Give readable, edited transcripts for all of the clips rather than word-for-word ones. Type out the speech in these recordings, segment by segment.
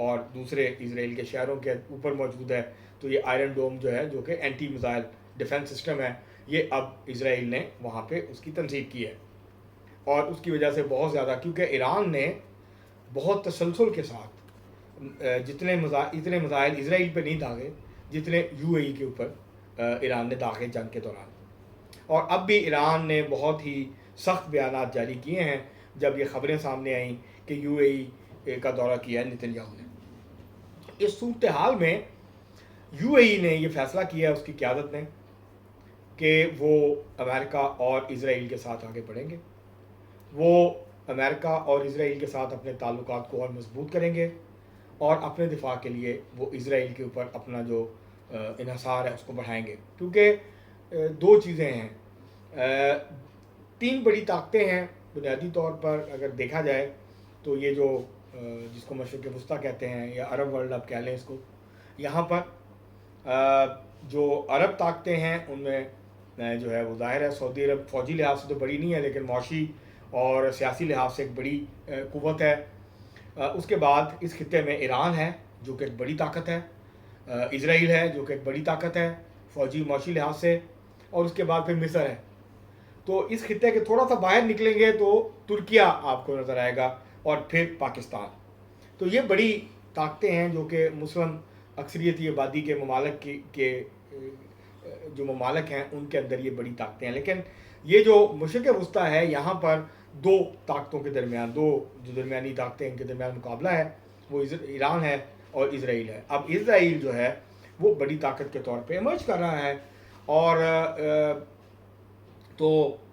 اور دوسرے اسرائیل کے شہروں کے اوپر موجود ہے. تو یہ آئرن ڈوم جو ہے جو کہ اینٹی میزائل ڈیفنس سسٹم ہے، یہ اب اسرائیل نے وہاں پہ اس کی تنصیب کی ہے. اور اس کی وجہ سے بہت زیادہ، کیونکہ ایران نے بہت تسلسل کے ساتھ اتنے میزائل اسرائیل پہ نہیں داغے جتنے یو اے ای کے اوپر ایران نے داغے جنگ کے دوران. اور اب بھی ایران نے بہت ہی سخت بیانات جاری کیے ہیں جب یہ خبریں سامنے آئیں کہ یو اے ای کا دورہ کیا ہے نتن یاہو نے. اس صورتحال میں یو اے ای نے یہ فیصلہ کیا ہے اس کی قیادت نے کہ وہ امریکہ اور اسرائیل کے ساتھ آگے بڑھیں گے. وہ امریکہ اور اسرائیل کے ساتھ اپنے تعلقات کو اور مضبوط کریں گے اور اپنے دفاع کے لیے وہ اسرائیل کے اوپر اپنا جو انحصار ہے اس کو بڑھائیں گے. کیونکہ دو چیزیں ہیں، تین بڑی طاقتیں ہیں بنیادی طور پر اگر دیکھا جائے تو. یہ جو جس کو مشرق وسطیٰ کہتے ہیں یا عرب ورلڈ آپ کہہ لیں اس کو، یہاں پر جو عرب طاقتیں ہیں ان میں جو ہے وہ ظاہر ہے سعودی عرب فوجی لحاظ سے تو بڑی نہیں ہے لیکن معاشی اور سیاسی لحاظ سے ایک بڑی قوت ہے. اس کے بعد اس خطے میں ایران ہے جو کہ ایک بڑی طاقت ہے، اسرائیل ہے جو کہ ایک بڑی طاقت ہے فوجی معاشی لحاظ سے، اور اس کے بعد پھر مصر ہے. تو اس خطے کے تھوڑا سا باہر نکلیں گے تو ترکیہ آپ کو نظر آئے گا اور پھر پاکستان. تو یہ بڑی طاقتیں ہیں جو کہ مسلم اکثریتی آبادی کے ممالک کے جو ممالک ہیں ان کے اندر یہ بڑی طاقتیں ہیں. لیکن یہ جو مشرق وسطیٰ ہے یہاں پر دو طاقتوں کے درمیان، دو جو درمیانی طاقتیں ان کے درمیان مقابلہ ہے، وہ ایران ہے اور اسرائیل ہے. اب اسرائیل جو ہے وہ بڑی طاقت کے طور پہ ایمرج کر رہا ہے اور تو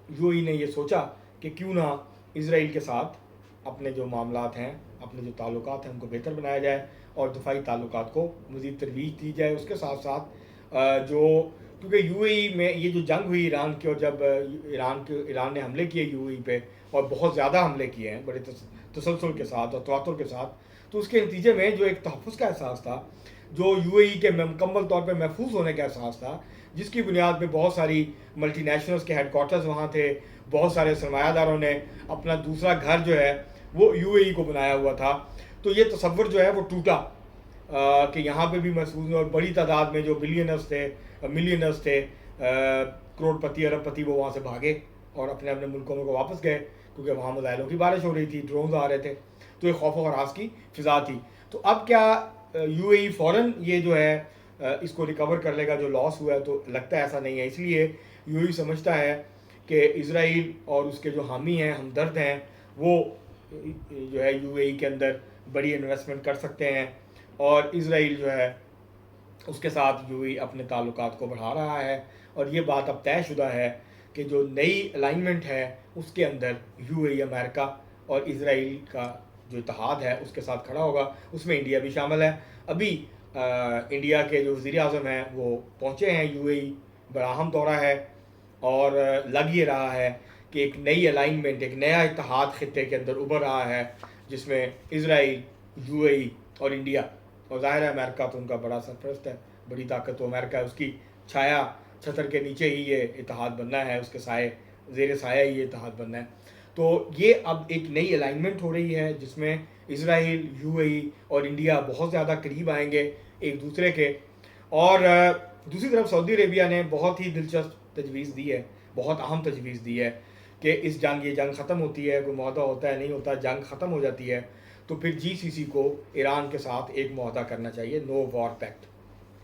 یو اے ای نے یہ سوچا کہ کیوں نہ اسرائیل کے ساتھ اپنے جو معاملات ہیں، اپنے جو تعلقات ہیں ان کو بہتر بنایا جائے اور دفاعی تعلقات کو مزید ترویج دی جائے. اس کے ساتھ ساتھ کیونکہ یو اے ای میں یہ جو جنگ ہوئی ایران کی، اور جب ایران نے حملے کیے یو اے ای پہ اور بہت زیادہ حملے کیے ہیں بڑے تسلسل کے ساتھ اور تواتر کے ساتھ، تو اس کے نتیجے میں جو ایک تحفظ کا احساس تھا، جو یو اے ای کے مکمل طور پہ محفوظ ہونے کا احساس تھا، جس کی بنیاد پہ بہت ساری ملٹی نیشنلز کے ہیڈ کوارٹرز وہاں تھے، بہت سارے سرمایہ داروں نے اپنا دوسرا گھر جو ہے وہ یو اے ای کو بنایا ہوا تھا. تو یہ تصور جو ہے وہ ٹوٹا کہ یہاں پہ بھی محفوظ اور بڑی تعداد میں جو بلینرز تھے، ملینرز تھے، کروڑ پتی ارب پتی، وہ وہاں سے بھاگے اور اپنے اپنے ملکوں میں واپس گئے کیونکہ وہاں میزائلوں کی بارش ہو رہی تھی، ڈرونز آ رہے تھے. تو یہ خوف و ہراس کی فضا تھی. تو اب کیا یو اے ای فوراً یہ جو ہے اس کو ریکور کر لے گا جو لاس ہوا ہے؟ تو لگتا ہے ایسا نہیں ہے. اس لیے یو اے ای سمجھتا ہے کہ اسرائیل اور اس کے جو حامی ہیں، ہمدرد ہیں، وہ جو ہے یو اے ای کے اندر بڑی انویسٹمنٹ کر سکتے ہیں اور اسرائیل جو ہے اس کے ساتھ یو اے ای اپنے تعلقات کو بڑھا رہا ہے. اور یہ بات اب طے شدہ ہے کہ جو نئی الائنمنٹ ہے اس کے اندر یو اے ای امریکہ اور اسرائیل کا جو اتحاد ہے اس کے ساتھ کھڑا ہوگا. اس میں انڈیا بھی شامل ہے. ابھی انڈیا کے جو وزیر اعظم ہیں وہ پہنچے ہیں یو اے ای، بڑا اہم دورہ ہے اور لگ یہ رہا ہے کہ ایک نئی الائنمنٹ، ایک نیا اتحاد خطے کے اندر ابھر رہا ہے جس میں اسرائیل، یو اے ای اور انڈیا، اور ظاہر ہے امریکہ تو ان کا بڑا سرپرست ہے، بڑی طاقت تو امریکہ ہے، اس کی چھایا چھتر کے نیچے ہی یہ اتحاد بننا ہے، اس کے سائے زیر سایہ ہی یہ اتحاد بننا ہے. تو یہ اب ایک نئی الائنمنٹ ہو رہی ہے جس میں اسرائیل، یو اے ای اور انڈیا بہت زیادہ قریب آئیں گے ایک دوسرے کے. اور دوسری طرف سعودی عربیہ نے بہت ہی دلچسپ تجویز دی ہے، بہت اہم تجویز دی ہے کہ یہ جنگ ختم ہوتی ہے، کوئی معاہدہ ہوتا ہے نہیں ہوتا، جنگ ختم ہو جاتی ہے تو پھر جی سی سی کو ایران کے ساتھ ایک معاہدہ کرنا چاہیے، نو وار پیکٹ،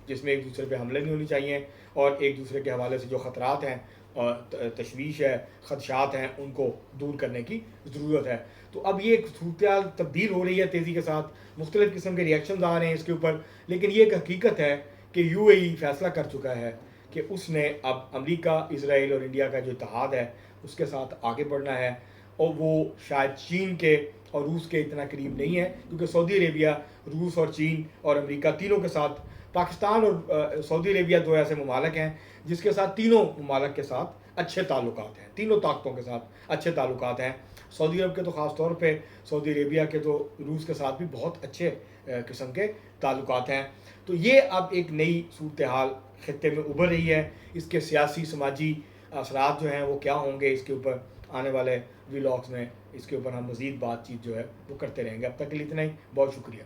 جس میں ایک دوسرے پہ حملے نہیں ہونی چاہیے اور ایک دوسرے کے حوالے سے جو خطرات ہیں اور تشویش ہے، خدشات ہیں، ان کو دور کرنے کی ضرورت ہے. تو اب یہ ایک صورتحال تبدیل ہو رہی ہے تیزی کے ساتھ، مختلف قسم کے ریئیکشنز آ رہے ہیں اس کے اوپر، لیکن یہ ایک حقیقت ہے کہ یو اے ای فیصلہ کر چکا ہے کہ اس نے اب امریکہ، اسرائیل اور انڈیا کا جو اتحاد ہے اس کے ساتھ آگے بڑھنا ہے. اور وہ شاید چین کے اور روس کے اتنا قریب نہیں ہے کیونکہ سعودی عربیہ روس اور چین اور امریکہ تینوں کے ساتھ، پاکستان اور سعودی عربیہ دو ایسے ممالک ہیں جس کے ساتھ تینوں ممالک کے ساتھ اچھے تعلقات ہیں، تینوں طاقتوں کے ساتھ اچھے تعلقات ہیں. سعودی عرب کے تو خاص طور پہ، سعودی عربیہ کے تو روس کے ساتھ بھی بہت اچھے قسم کے تعلقات ہیں. تو یہ اب ایک نئی صورتحال خطے میں ابھر رہی ہے. اس کے سیاسی سماجی اثرات جو ہیں وہ کیا ہوں گے، اس کے اوپر آنے والے ولاگس میں اس کے اوپر ہم مزید بات چیت جو ہے وہ کرتے رہیں گے. اب تک کے لیے اتنا ہی، بہت شکریہ.